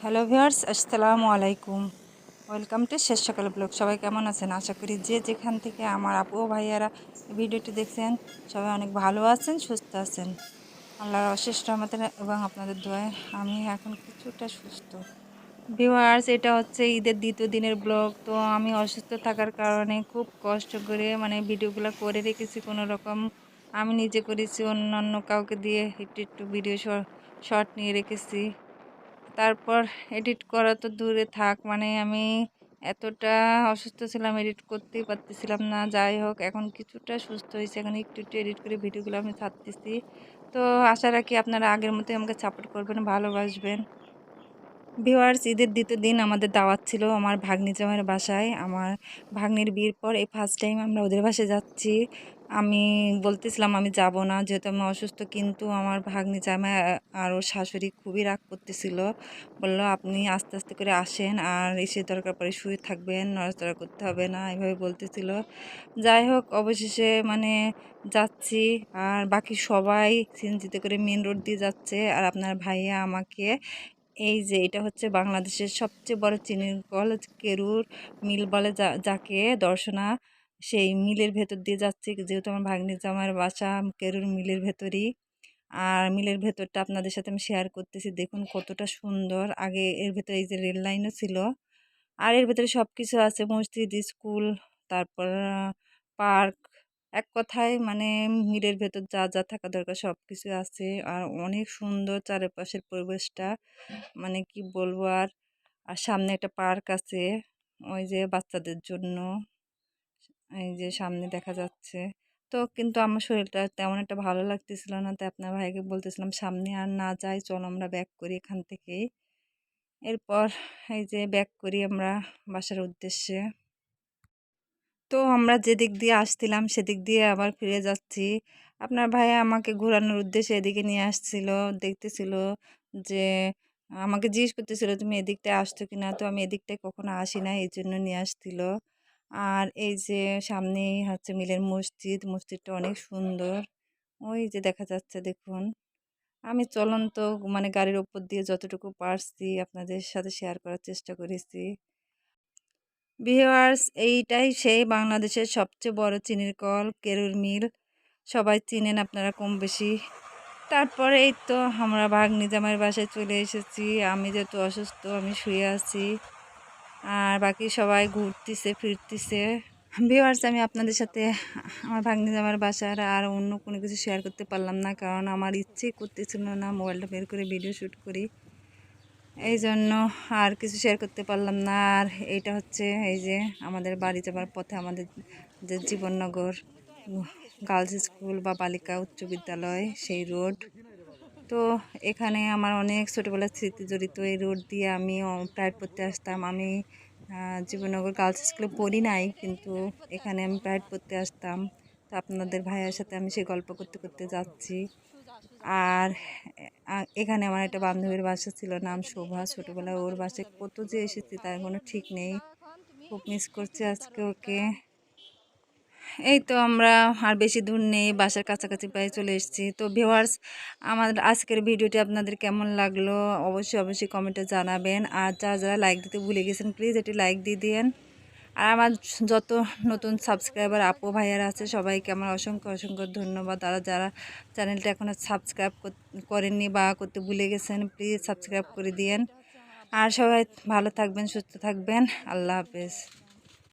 Hello viewers, আসসালামু আলাইকুম। Welcome to শেষ সকাল ব্লগ। সবাই কেমন আছেন? আশা করি যে যেখান থেকে আমার আপু ও ভাইয়ারা ভিডিওটি দেখছেন সবাই অনেক ভালো আছেন, সুস্থ আছেন। আল্লাহর অশেষ রহমতে এবং আপনাদের দোয়ায় আমি এখন কিছুটা সুস্থ। ভিউয়ার্স, এটা হচ্ছে ঈদের দ্বিতীয় দিনের ব্লগ। তো আমি অসুস্থ থাকার কারণে খুব কষ্ট করে ভিডিওগুলো করে রেখেছি কোনো রকম। আমি নিজে করেছি, অন্যান্য কাউকে দিয়ে একটু একটু ভিডিও শর্ট নিয়ে রেখেছি। তারপর এডিট করা তো দূরে থাক, আমি এতটা অসুস্থ ছিলাম, এডিট করতেই পারতেছিলাম না। যাই হোক, এখন কিছুটা সুস্থ হয়েছে, এখন একটু একটু এডিট করে ভিডিওগুলো আমি ছাড়তেছি। তো আশা রাখি আপনারা আগের মতোই আমাকে সাপোর্ট করবেন, ভালোবাসবেন। ভিউয়ার্স, ঈদের দ্বিতীয় দিন আমাদের দাওয়াত ছিল আমার ভাগ্নি জামাইয়ের বাসায়। আমার ভাগ্নির বিয়ের পর এই ফার্স্ট টাইম আমরা ওদের বাসায় যাচ্ছি। আমি বলতেছিলাম আমি যাব না, যেহেতু আমি অসুস্থ, কিন্তু আমার ভাগ্নি জামাই আর ওর শাশুড়ি খুবই রাগ করতেছিল। বলল আপনি আস্তে আস্তে করে আসেন, আর এসে দরকার পড়ে শুয়ে থাকবেন, নড়াচড়া করতে হবে না, এভাবে বলতেছিল। যাই হোক, অবশেষে যাচ্ছি। আর বাকি সবাই সিএনজিতে করে মেন রোড দিয়ে যাচ্ছে, আর আপনার ভাইয়া আমাকে এই যে এটা হচ্ছে বাংলাদেশের সবচেয়ে বড় চিনির কল, কেরুর মিল বলে যাকে, দর্শনা, সেই মিলের ভেতর দিয়ে যাচ্ছে। যেহেতু আমার ভাগ্নি জামাইয়ের বাসা কেরুর মিলের ভেতরই, আর মিলের ভেতরটা আপনাদের সাথে আমি শেয়ার করতেছি। দেখুন কতটা সুন্দর। আগে এর ভেতরে এই যে রেল লাইনও ছিল, আর এর ভেতরে সব কিছু আছে, মসজিদ, স্কুল, তারপর পার্ক। এক কথায় মিলের ভেতর যা যা থাকা দরকার সব কিছু আছে। আর অনেক সুন্দর চারপাশের পরিবেশটা, কি বলবো আর। আর সামনে একটা পার্ক আছে, ওই যে বাচ্চাদের জন্য, এই যে সামনে দেখা যাচ্ছে। তো কিন্তু আমার শরীরটা তেমন একটা ভালো লাগতেছিল না, তাই আপনার ভাইকে বলতেছিলাম সামনে আর না যাই, চল আমরা ব্যাক করি এখান থেকেই। এরপর এই যে ব্যাক করি আমরা বাসার উদ্দেশ্যে। তো আমরা যেদিক দিয়ে আসছিলাম সেদিক দিয়ে আবার ফিরে যাচ্ছি। আপনার ভাইয়া আমাকে ঘোরানোর উদ্দেশ্যে এদিকে নিয়ে আসছিল, দেখতেছিল যে আমাকে জিজ্ঞেস করতেছিল তুমি এদিকটায় আসছো কিনা। তো আমি এদিকটায় কখনো আসি না, এই জন্য নিয়ে আসছিল। আর এই যে সামনেই হচ্ছে মিলের মসজিদ, মসজিদটা অনেক সুন্দর। ওই যে দেখা যাচ্ছে, দেখুন। আমি চলন্ত গাড়ির ওপর দিয়ে যতটুকু পারছি আপনাদের সাথে শেয়ার করার চেষ্টা করেছি। ভিউয়ার্স, এইটাই সেই বাংলাদেশের সবচেয়ে বড় চিনির কল, কেরুর মিল। সবাই চিনেন আপনারা কম বেশি। তারপরে এই তো আমরা ভাগ্নি জামাইয়ের বাসায় চলে এসেছি। আমি যেহেতু অসুস্থ, আমি শুয়ে আছি, আর বাকি সবাই ঘুরতেছে ফিরতেছে। ভিউয়ার্স, আমি আপনাদের সাথে আমার ভাগ্নি জামাইয়ের বাসার আর অন্য কোনো কিছু শেয়ার করতে পারলাম না, কারণ আমার ইচ্ছেই করতেছিল না মোবাইলটা বের করে ভিডিও শ্যুট করি, এই জন্য আর কিছু শেয়ার করতে পারলাম না। আর এইটা হচ্ছে এই যে আমাদের বাড়ি যাবার পথে আমাদের যে জীবননগর গার্লস স্কুল বা বালিকা উচ্চ বিদ্যালয়, সেই রোড। তো এখানে আমার অনেক ছোটোবেলার স্মৃতি জড়িত। এই রোড দিয়ে আমি প্রায় পড়তে আসতাম। আমি জীবননগর গার্লস স্কুলে পড়ি নাই, কিন্তু এখানে আমি প্রায় পড়তে আসতাম। তো আপনাদের ভাইয়ের সাথে আমি সেই গল্প করতে করতে যাচ্ছি। আর এখানে আমার একটা বান্ধবীর বাসা ছিল, নাম শোভা। ছোটোবেলায় ওর বাসায় কত যে এসেছি তার কোনো ঠিক নেই। খুব মিস করছি আজকে ওকে। এই তো আমরা আর বেশি দূর নেই, বাসার কাছাকাছি প্রায় চলে এসেছি। তো ভিউয়ার্স, আমার আজকের ভিডিওটি আপনাদের কেমন লাগলো অবশ্যই অবশ্যই কমেন্টে জানাবেন। আর যারা যারা লাইক দিতে ভুলে গেছেন প্লিজ এটি লাইক দিয়ে দিন। আর আমার যত নতুন সাবস্ক্রাইবার আপু ভাইয়ারা আছে সবাইকে আমার অসংখ্য অসংখ্য ধন্যবাদ। তারা যারা চ্যানেলটা এখনও সাবস্ক্রাইব করেননি বা করতে ভুলে গেছেন প্লিজ সাবস্ক্রাইব করে দিয়েন। আর সবাই ভালো থাকবেন, সুস্থ থাকবেন। আল্লাহ হাফেজ।